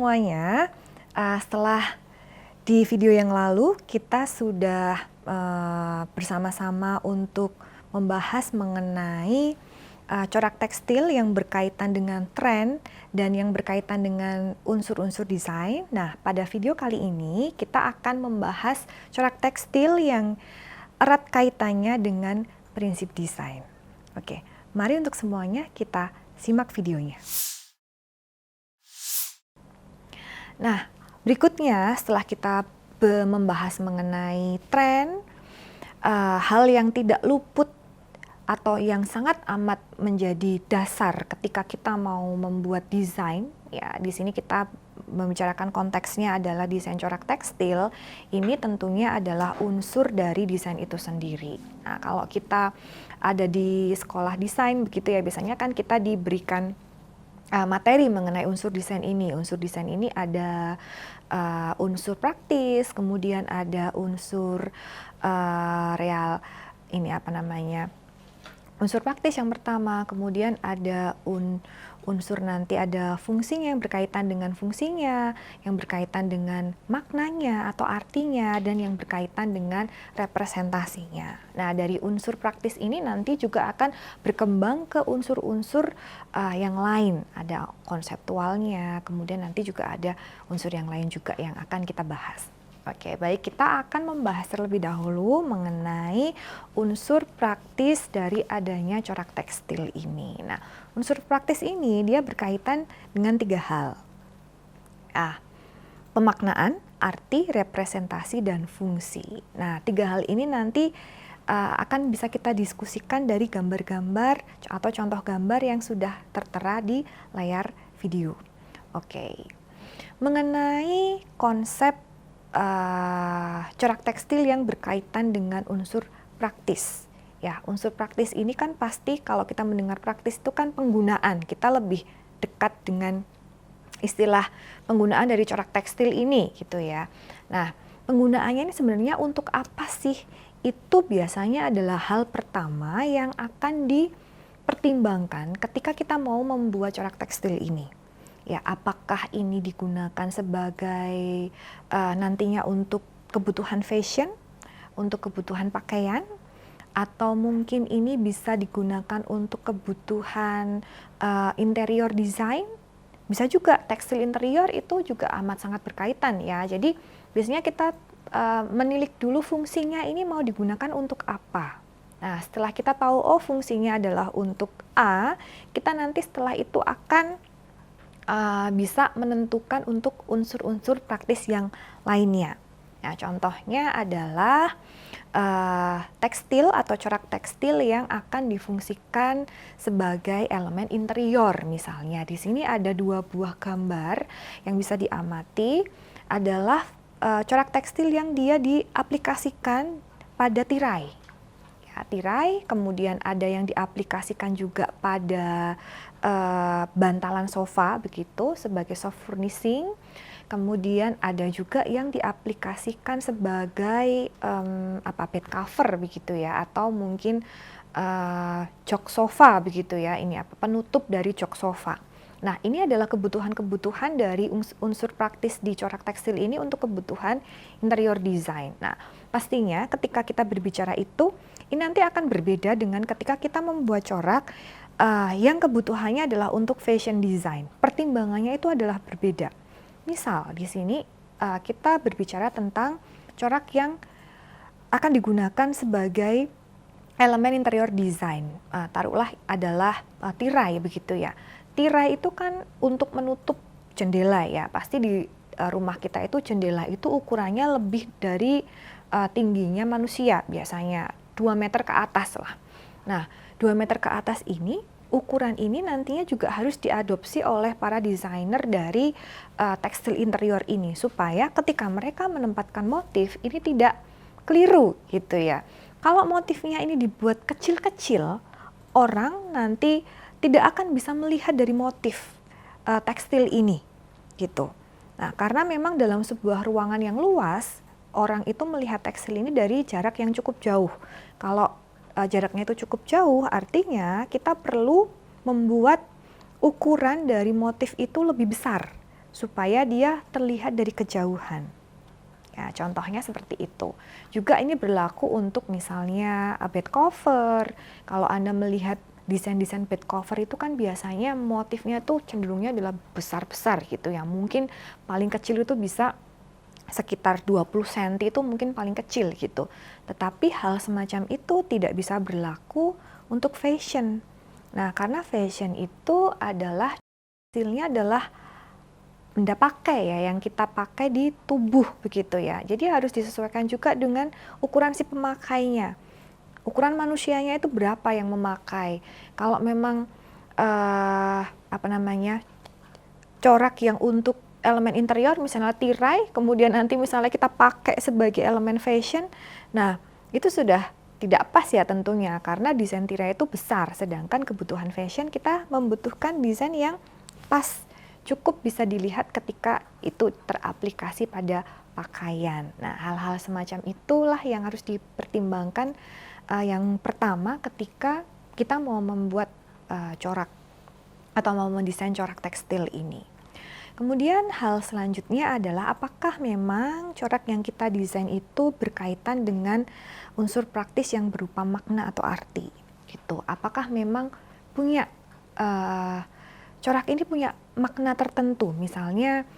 semuanya. Setelah di video yang lalu kita sudah bersama-sama untuk membahas mengenai corak tekstil yang berkaitan dengan tren dan yang berkaitan dengan unsur-unsur desain. Nah, pada video kali ini kita akan membahas corak tekstil yang erat kaitannya dengan prinsip desain. Oke, mari untuk semuanya kita simak videonya. Nah, berikutnya setelah kita membahas mengenai tren, hal yang tidak luput atau yang sangat amat menjadi dasar ketika kita mau membuat desain, ya di sini kita membicarakan konteksnya adalah desain corak tekstil, ini tentunya adalah unsur dari desain itu sendiri. Nah, kalau kita ada di sekolah desain begitu ya, biasanya kan kita diberikan materi mengenai unsur desain ini. Unsur desain ini ada unsur praktis, kemudian ada unsur real, unsur praktis yang pertama, kemudian ada unsur nanti ada fungsinya yang berkaitan dengan fungsinya, yang berkaitan dengan maknanya atau artinya, dan yang berkaitan dengan representasinya. Nah, dari unsur praktis ini nanti juga akan berkembang ke unsur-unsur yang lain. Ada konseptualnya, kemudian nanti juga ada unsur yang lain juga yang akan kita bahas. Oke, baik, kita akan membahas terlebih dahulu mengenai unsur praktis dari adanya corak tekstil ini. Nah, unsur praktis ini dia berkaitan dengan 3 hal. Pemaknaan, arti, representasi, dan fungsi. Nah, 3 hal ini nanti akan bisa kita diskusikan dari gambar-gambar atau contoh gambar yang sudah tertera di layar video. Oke, mengenai konsep corak tekstil yang berkaitan dengan unsur praktis. Ya, unsur praktis ini kan pasti kalau kita mendengar praktis itu kan penggunaan. Kita lebih dekat dengan istilah penggunaan dari corak tekstil ini gitu ya. Nah, penggunaannya ini sebenarnya untuk apa sih? Itu biasanya adalah hal pertama yang akan dipertimbangkan ketika kita mau membuat corak tekstil ini. Ya, apakah ini digunakan sebagai nantinya untuk kebutuhan fashion, untuk kebutuhan pakaian, atau mungkin ini bisa digunakan untuk kebutuhan interior design. Bisa juga tekstil interior itu juga amat sangat berkaitan ya. Jadi biasanya kita menilik dulu fungsinya ini mau digunakan untuk apa. Nah, setelah kita tahu fungsinya adalah untuk A, kita nanti setelah itu akan bisa menentukan untuk unsur-unsur praktis yang lainnya. Nah, contohnya adalah tekstil atau corak tekstil yang akan difungsikan sebagai elemen interior. Misalnya di sini ada 2 buah gambar yang bisa diamati adalah corak tekstil yang dia diaplikasikan pada tirai. Tirai, kemudian ada yang diaplikasikan juga pada bantalan sofa begitu sebagai soft furnishing, kemudian ada juga yang diaplikasikan sebagai bed cover begitu ya, atau mungkin jok sofa begitu ya, ini penutup dari jok sofa. Nah, ini adalah kebutuhan-kebutuhan dari unsur praktis di corak tekstil ini untuk kebutuhan interior design. Nah, pastinya ketika kita berbicara itu, ini nanti akan berbeda dengan ketika kita membuat corak yang kebutuhannya adalah untuk fashion design. Pertimbangannya itu adalah berbeda. Misal di sini kita berbicara tentang corak yang akan digunakan sebagai elemen interior design. Taruhlah adalah tirai begitu ya. Tirai itu kan untuk menutup jendela ya. Pasti di rumah kita itu jendela itu ukurannya lebih dari tingginya manusia, biasanya 2 meter ke atas lah. Nah, 2 meter ke atas ini, ukuran ini nantinya juga harus diadopsi oleh para desainer dari tekstil interior ini, supaya ketika mereka menempatkan motif, ini tidak keliru gitu ya. Kalau motifnya ini dibuat kecil-kecil, orang nanti tidak akan bisa melihat dari motif tekstil ini gitu. Nah, karena memang dalam sebuah ruangan yang luas, orang itu melihat tekstil ini dari jarak yang cukup jauh. Kalau jaraknya itu cukup jauh, artinya kita perlu membuat ukuran dari motif itu lebih besar supaya dia terlihat dari kejauhan. Ya, contohnya seperti itu. Juga ini berlaku untuk misalnya bed cover. Kalau Anda melihat desain-desain bed cover itu kan biasanya motifnya tuh cenderungnya adalah besar-besar gitu ya. Mungkin paling kecil itu bisa sekitar 20 cm itu mungkin paling kecil gitu. Tetapi hal semacam itu tidak bisa berlaku untuk fashion. Nah, karena fashion itu adalah hasilnya adalah benda pakai ya, yang kita pakai di tubuh begitu ya. Jadi harus disesuaikan juga dengan ukuran si pemakainya. Ukuran manusianya itu berapa yang memakai. Kalau memang corak yang untuk elemen interior misalnya tirai, kemudian nanti misalnya kita pakai sebagai elemen fashion, nah itu sudah tidak pas ya tentunya, karena desain tirai itu besar, sedangkan kebutuhan fashion kita membutuhkan desain yang pas, cukup bisa dilihat ketika itu teraplikasi pada pakaian. Nah, hal-hal semacam itulah yang harus dipertimbangkan yang pertama ketika kita mau membuat corak atau mau mendesain corak tekstil ini. Kemudian hal selanjutnya adalah apakah memang corak yang kita desain itu berkaitan dengan unsur praktis yang berupa makna atau arti gitu. Apakah memang punya corak ini punya makna tertentu, misalnya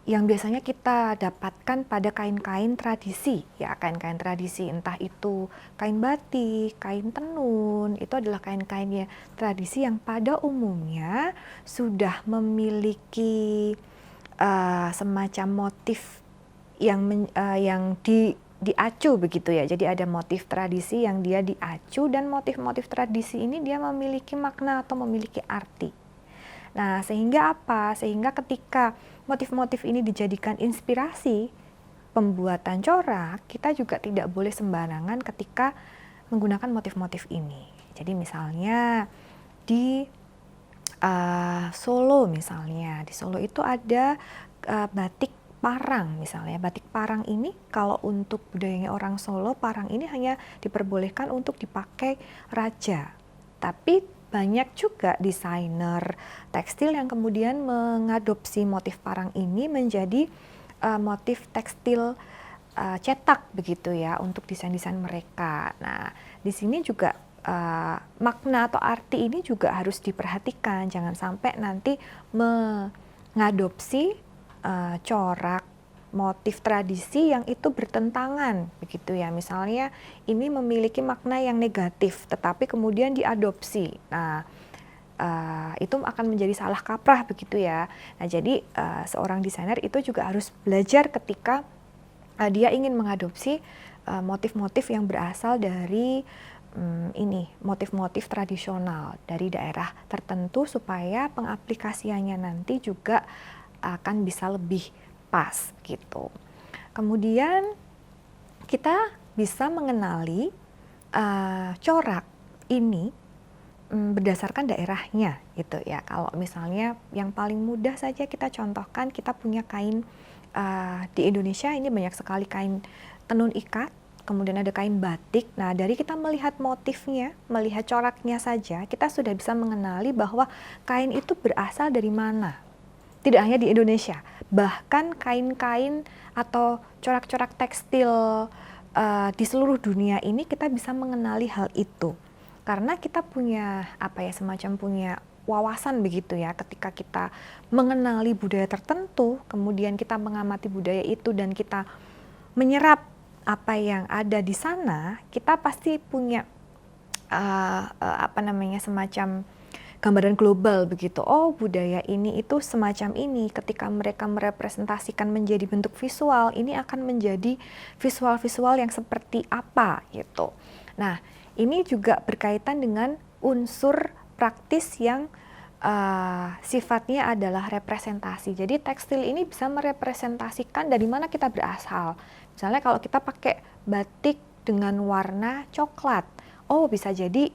yang biasanya kita dapatkan pada kain-kain tradisi, ya kain-kain tradisi, entah itu kain batik, kain tenun, itu adalah kain-kain ya tradisi yang pada umumnya sudah memiliki semacam motif yang diacu begitu ya. Jadi ada motif tradisi yang dia diacu, dan motif-motif tradisi ini dia memiliki makna atau memiliki arti. Nah, sehingga apa? Sehingga ketika motif-motif ini dijadikan inspirasi pembuatan corak, kita juga tidak boleh sembarangan ketika menggunakan motif-motif ini. Jadi misalnya di Solo misalnya, di Solo itu ada batik parang misalnya. Batik parang ini kalau untuk budayanya orang Solo, parang ini hanya diperbolehkan untuk dipakai raja. Tapi banyak juga desainer tekstil yang kemudian mengadopsi motif parang ini menjadi motif tekstil cetak begitu ya untuk desain-desain mereka. Nah, di sini juga makna atau arti ini juga harus diperhatikan, jangan sampai nanti mengadopsi corak motif tradisi yang itu bertentangan begitu ya. Misalnya ini memiliki makna yang negatif tetapi kemudian diadopsi. Nah, itu akan menjadi salah kaprah begitu ya. Nah, jadi seorang desainer itu juga harus belajar ketika dia ingin mengadopsi motif-motif yang berasal dari motif-motif tradisional dari daerah tertentu supaya pengaplikasiannya nanti juga akan bisa lebih pas gitu. Kemudian kita bisa mengenali corak ini berdasarkan daerahnya gitu ya. Kalau misalnya yang paling mudah saja kita contohkan, kita punya kain di Indonesia ini banyak sekali kain tenun ikat, kemudian ada kain batik. Nah, dari kita melihat motifnya, melihat coraknya saja, kita sudah bisa mengenali bahwa kain itu berasal dari mana. Tidak hanya di Indonesia, bahkan kain-kain atau corak-corak tekstil di seluruh dunia ini kita bisa mengenali hal itu. Karena kita punya semacam punya wawasan begitu ya, ketika kita mengenali budaya tertentu, kemudian kita mengamati budaya itu dan kita menyerap apa yang ada di sana, kita pasti punya semacam gambaran global begitu. Oh, budaya ini itu semacam ini. Ketika mereka merepresentasikan menjadi bentuk visual, ini akan menjadi visual-visual yang seperti apa gitu. Nah, ini juga berkaitan dengan unsur praktis yang sifatnya adalah representasi. Jadi tekstil ini bisa merepresentasikan dari mana kita berasal. Misalnya kalau kita pakai batik dengan warna coklat, oh bisa jadi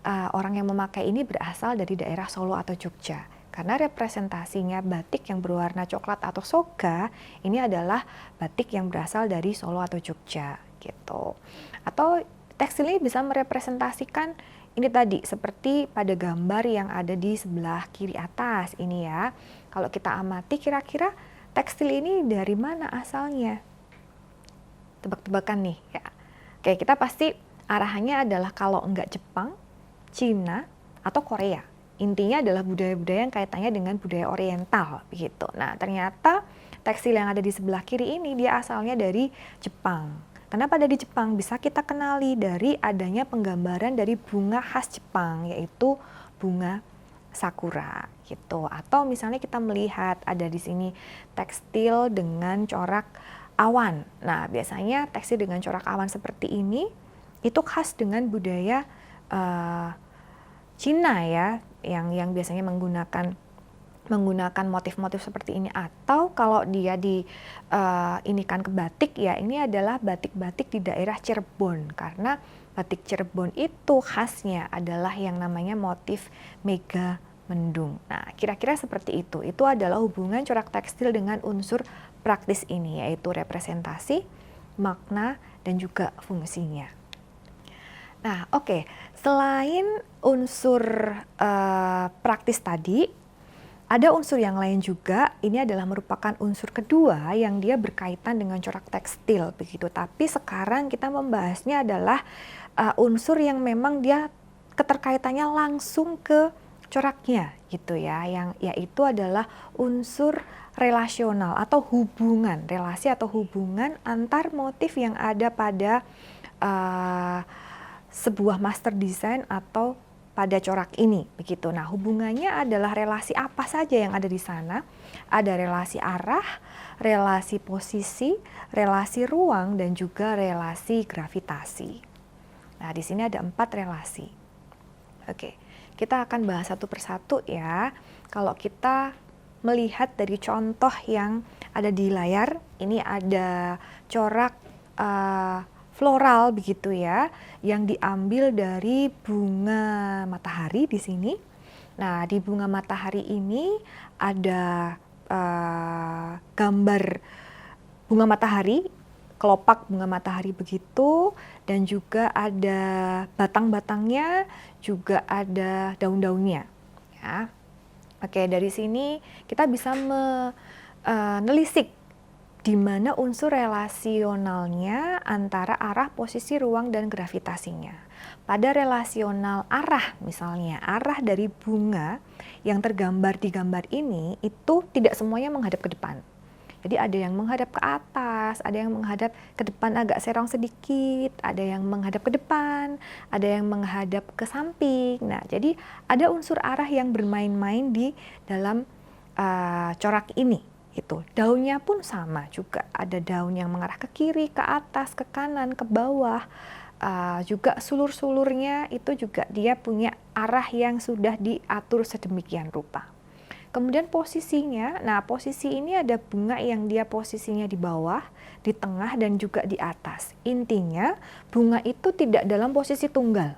orang yang memakai ini berasal dari daerah Solo atau Jogja. Karena representasinya batik yang berwarna coklat atau soga ini adalah batik yang berasal dari Solo atau Jogja gitu. Atau tekstil ini bisa merepresentasikan ini tadi seperti pada gambar yang ada di sebelah kiri atas ini ya. Kalau kita amati kira-kira tekstil ini dari mana asalnya? Tebak-tebakan nih ya. Oke, kita pasti arahannya adalah kalau enggak Jepang, Cina, atau Korea. Intinya adalah budaya-budaya yang kaitannya dengan budaya oriental begitu. Nah, ternyata tekstil yang ada di sebelah kiri ini dia asalnya dari Jepang. Kenapa dari Jepang? Bisa kita kenali dari adanya penggambaran dari bunga khas Jepang, yaitu bunga sakura gitu. Atau misalnya kita melihat ada di sini tekstil dengan corak awan. Nah, biasanya tekstil dengan corak awan seperti ini itu khas dengan budaya Cina ya, yang biasanya menggunakan motif-motif seperti ini. Atau kalau dia ini kan ke batik ya, ini adalah batik-batik di daerah Cirebon, karena batik Cirebon itu khasnya adalah yang namanya motif mega mendung. Nah, kira-kira seperti itu. Itu adalah hubungan corak tekstil dengan unsur praktis ini, yaitu representasi, makna, dan juga fungsinya. Nah, oke. Selain unsur praktis tadi, ada unsur yang lain juga. Ini adalah merupakan unsur kedua yang dia berkaitan dengan corak tekstil begitu. Tapi sekarang kita membahasnya adalah unsur yang memang dia keterkaitannya langsung ke coraknya gitu ya, yang yaitu adalah unsur relasional atau hubungan, relasi atau hubungan antar motif yang ada pada sebuah master design atau pada corak ini begitu. Nah, hubungannya adalah relasi apa saja yang ada di sana? Ada relasi arah, relasi posisi, relasi ruang, dan juga relasi gravitasi. Nah, di sini ada 4 relasi. Oke, kita akan bahas satu persatu ya. Kalau kita melihat dari contoh yang ada di layar, ini ada corak floral begitu ya, yang diambil dari bunga matahari di sini. Nah, di bunga matahari ini ada gambar bunga matahari, kelopak bunga matahari begitu, dan juga ada batang-batangnya, juga ada daun-daunnya. Ya. Oke, dari sini kita bisa menelisik di mana unsur relasionalnya antara arah, posisi, ruang, dan gravitasinya. Pada relasional arah misalnya, arah dari bunga yang tergambar di gambar ini itu tidak semuanya menghadap ke depan. Jadi ada yang menghadap ke atas, ada yang menghadap ke depan agak serong sedikit, ada yang menghadap ke depan, ada yang menghadap ke samping. Nah, jadi ada unsur arah yang bermain-main di dalam corak ini. Itu daunnya pun sama juga, ada daun yang mengarah ke kiri, ke atas, ke kanan, ke bawah, juga sulur-sulurnya itu juga dia punya arah yang sudah diatur sedemikian rupa. Kemudian posisinya, nah posisi ini ada bunga yang dia posisinya di bawah, di tengah, dan juga di atas. Intinya bunga itu tidak dalam posisi tunggal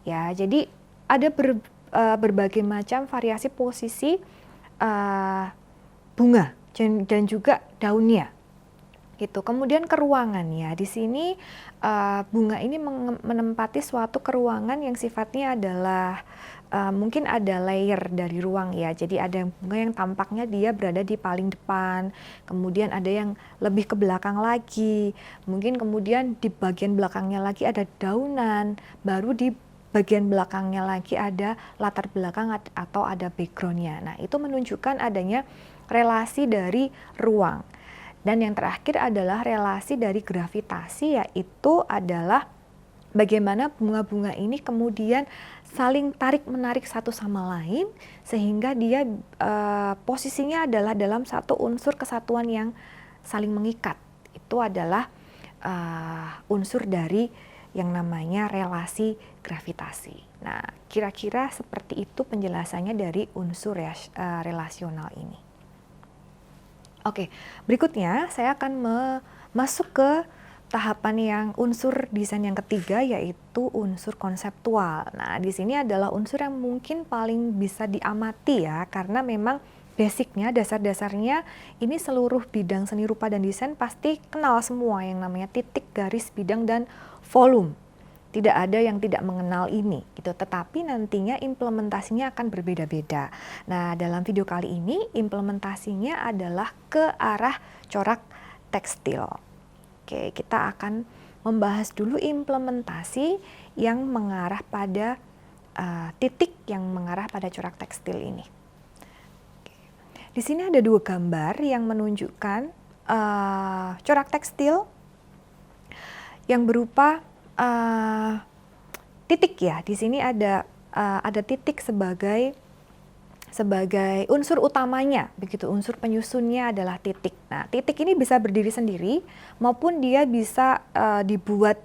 ya, jadi ada berbagai macam variasi posisi bunga dan juga daunnya gitu. Kemudian keruangannya, di sini bunga ini menempati suatu keruangan yang sifatnya adalah mungkin ada layer dari ruang ya. Jadi ada bunga yang tampaknya dia berada di paling depan, kemudian ada yang lebih ke belakang lagi, mungkin kemudian di bagian belakangnya lagi ada daunan, baru di bagian belakangnya lagi ada latar belakang atau ada backgroundnya. Nah, itu menunjukkan adanya relasi dari ruang. Dan yang terakhir adalah relasi dari gravitasi, yaitu adalah bagaimana bunga-bunga ini kemudian saling tarik-menarik satu sama lain sehingga dia posisinya adalah dalam satu unsur kesatuan yang saling mengikat. Itu adalah unsur dari yang namanya relasi gravitasi. Nah, kira-kira seperti itu penjelasannya dari unsur relasional ini. Oke, berikutnya saya akan masuk ke tahapan yang unsur desain yang ketiga, yaitu unsur konseptual. Nah, di sini adalah unsur yang mungkin paling bisa diamati ya, karena memang basicnya, dasar-dasarnya ini seluruh bidang seni rupa dan desain pasti kenal semua yang namanya titik, garis, bidang, dan volume. Tidak ada yang tidak mengenal ini gitu, tetapi nantinya implementasinya akan berbeda-beda. Nah, dalam video kali ini implementasinya adalah ke arah corak tekstil. Oke, kita akan membahas dulu implementasi yang mengarah pada titik yang mengarah pada corak tekstil ini. Oke. Di sini ada dua gambar yang menunjukkan corak tekstil yang berupa titik ya. Di sini ada titik sebagai unsur utamanya, begitu. Unsur penyusunnya adalah titik. Nah, titik ini bisa berdiri sendiri maupun dia bisa dibuat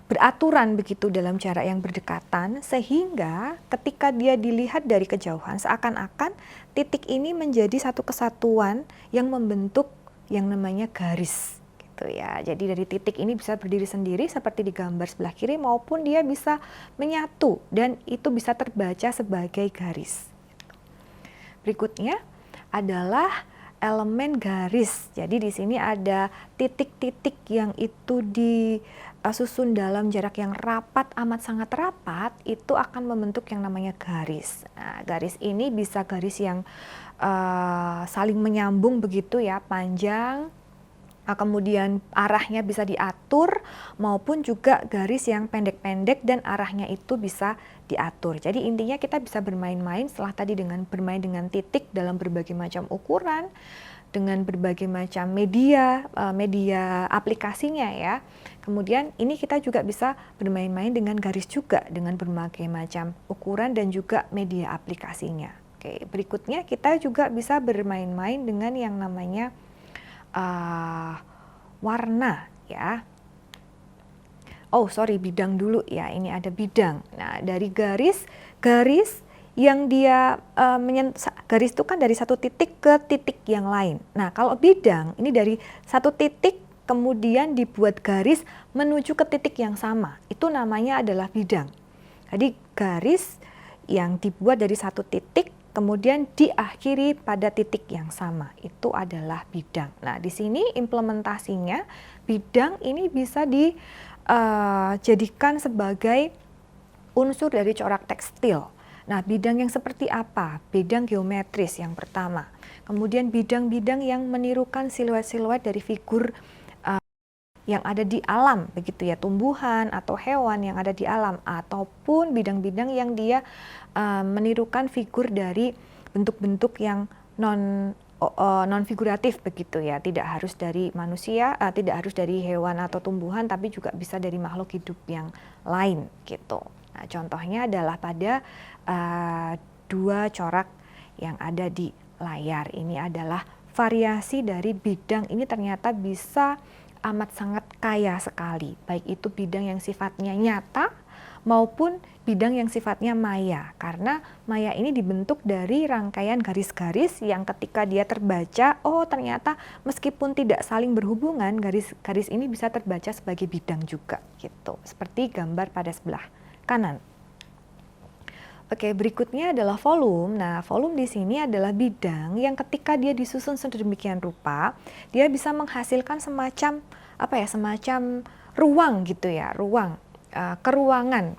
beraturan begitu dalam jarak yang berdekatan, sehingga ketika dia dilihat dari kejauhan seakan-akan titik ini menjadi satu kesatuan yang membentuk yang namanya garis. Ya, jadi dari titik ini bisa berdiri sendiri seperti di gambar sebelah kiri maupun dia bisa menyatu dan itu bisa terbaca sebagai garis. Berikutnya adalah elemen garis. Jadi di sini ada titik-titik yang itu disusun dalam jarak yang rapat, amat sangat rapat, itu akan membentuk yang namanya garis. Nah, garis ini bisa garis yang saling menyambung begitu ya, panjang, kemudian arahnya bisa diatur, maupun juga garis yang pendek-pendek dan arahnya itu bisa diatur. Jadi intinya kita bisa bermain-main setelah tadi dengan bermain dengan titik dalam berbagai macam ukuran, dengan berbagai macam media aplikasinya ya. Kemudian ini kita juga bisa bermain-main dengan garis juga dengan berbagai macam ukuran dan juga media aplikasinya. Oke, berikutnya kita juga bisa bermain-main dengan yang namanya warna ya. Bidang dulu ya. Ini ada bidang. Nah, dari garis yang dia garis itu kan dari satu titik ke titik yang lain. Nah, kalau bidang ini dari satu titik kemudian dibuat garis menuju ke titik yang sama. Itu namanya adalah bidang. Jadi garis yang dibuat dari satu titik kemudian diakhiri pada titik yang sama, itu adalah bidang. Nah, di sini implementasinya bidang ini bisa dijadikan sebagai unsur dari corak tekstil. Nah, bidang yang seperti apa? Bidang geometris yang pertama. Kemudian bidang-bidang yang menirukan siluet-siluet dari figur yang ada di alam, begitu ya, tumbuhan atau hewan yang ada di alam, ataupun bidang-bidang yang dia menirukan figur dari bentuk-bentuk yang non figuratif begitu ya, tidak harus dari manusia, tidak harus dari hewan atau tumbuhan, tapi juga bisa dari makhluk hidup yang lain gitu. Nah, contohnya adalah pada dua corak yang ada di layar. Ini adalah variasi dari bidang ini, ternyata bisa amat sangat kaya sekali, baik itu bidang yang sifatnya nyata maupun bidang yang sifatnya maya, karena maya ini dibentuk dari rangkaian garis-garis yang ketika dia terbaca, ternyata meskipun tidak saling berhubungan, garis-garis ini bisa terbaca sebagai bidang juga gitu, seperti gambar pada sebelah kanan. Oke, berikutnya adalah volume. Nah, volume di sini adalah bidang yang ketika dia disusun sedemikian rupa, dia bisa menghasilkan semacam ruang gitu ya, keruangan,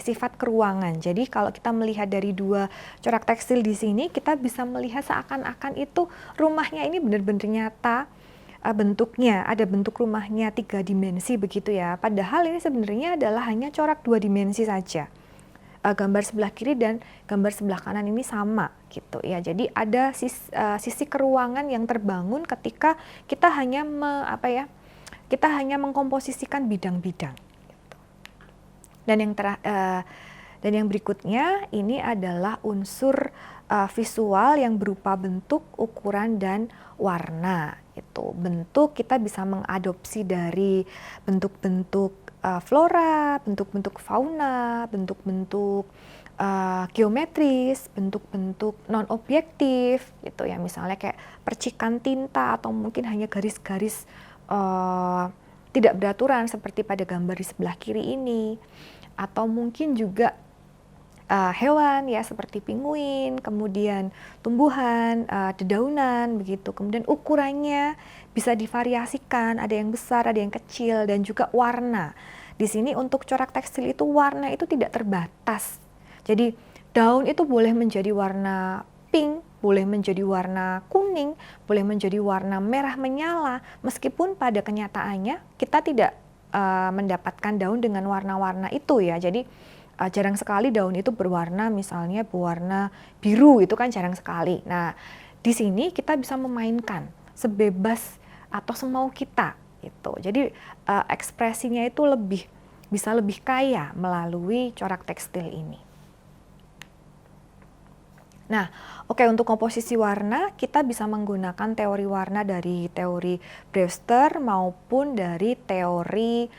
sifat keruangan. Jadi kalau kita melihat dari dua corak tekstil di sini, kita bisa melihat seakan-akan itu rumahnya ini benar-benar nyata. Bentuknya, ada bentuk rumahnya 3 dimensi begitu ya. Padahal ini sebenarnya adalah hanya corak 2 dimensi saja. Gambar sebelah kiri dan gambar sebelah kanan ini sama gitu ya. Jadi ada sisi keruangan yang terbangun ketika kita hanya mengkomposisikan bidang-bidang. Gitu. Dan yang berikutnya ini adalah unsur visual yang berupa bentuk, ukuran, dan warna. Itu bentuk kita bisa mengadopsi dari bentuk-bentuk flora, bentuk-bentuk fauna, bentuk-bentuk geometris, bentuk-bentuk non-objektif gitu ya, misalnya kayak percikan tinta atau mungkin hanya garis-garis tidak beraturan seperti pada gambar di sebelah kiri ini, atau mungkin juga hewan ya seperti penguin, kemudian tumbuhan, dedaunan begitu. Kemudian ukurannya bisa divariasikan, ada yang besar, ada yang kecil, dan juga warna. Di sini untuk corak tekstil itu warna itu tidak terbatas. Jadi daun itu boleh menjadi warna pink, boleh menjadi warna kuning, boleh menjadi warna merah menyala, meskipun pada kenyataannya kita tidak mendapatkan daun dengan warna-warna itu ya. Jadi jarang sekali daun itu berwarna misalnya berwarna biru, itu kan jarang sekali. Nah, di sini kita bisa memainkan sebebas atau semau kita gitu. Jadi ekspresinya itu bisa lebih kaya melalui corak tekstil ini. Nah, oke, untuk komposisi warna kita bisa menggunakan teori warna dari teori Brewster maupun dari teori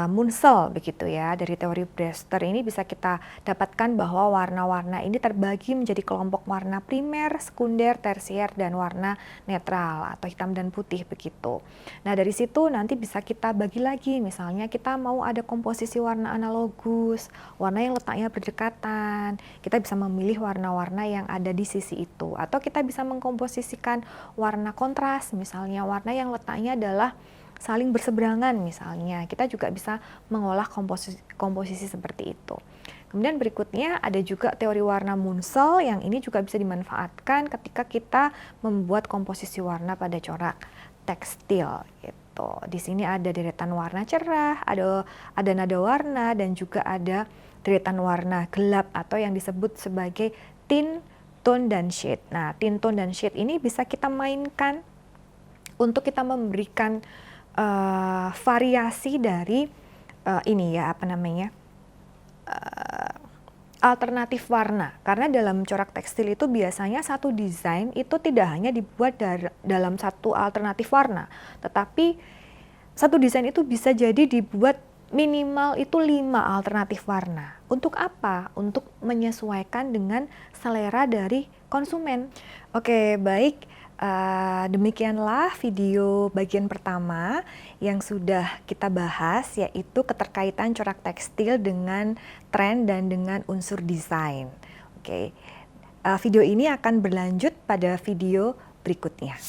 Munsell begitu ya. Dari teori Brewster ini bisa kita dapatkan bahwa warna-warna ini terbagi menjadi kelompok warna primer, sekunder, tersier, dan warna netral atau hitam dan putih begitu. Nah, dari situ nanti bisa kita bagi lagi, misalnya kita mau ada komposisi warna analogus, warna yang letaknya berdekatan, kita bisa memilih warna-warna yang ada di sisi itu, atau kita bisa mengkomposisikan warna kontras, misalnya warna yang letaknya adalah saling berseberangan misalnya, kita juga bisa mengolah komposisi seperti itu. Kemudian berikutnya ada juga teori warna Munsell yang ini juga bisa dimanfaatkan ketika kita membuat komposisi warna pada corak tekstil gitu. Di sini ada deretan warna cerah, ada nada warna, dan juga ada deretan warna gelap atau yang disebut sebagai tint, tone, dan shade. Nah, tint, tone, dan shade ini bisa kita mainkan untuk kita memberikan variasi dari ini ya, apa namanya, alternatif warna. Karena dalam corak tekstil itu biasanya satu desain itu tidak hanya dibuat dalam satu alternatif warna, tetapi satu desain itu bisa jadi dibuat minimal itu 5 alternatif warna. Untuk apa? Untuk menyesuaikan dengan selera dari konsumen. Oke, baik. Demikianlah video bagian pertama yang sudah kita bahas, yaitu keterkaitan corak tekstil dengan tren dan dengan unsur desain. Oke, video ini akan berlanjut pada video berikutnya.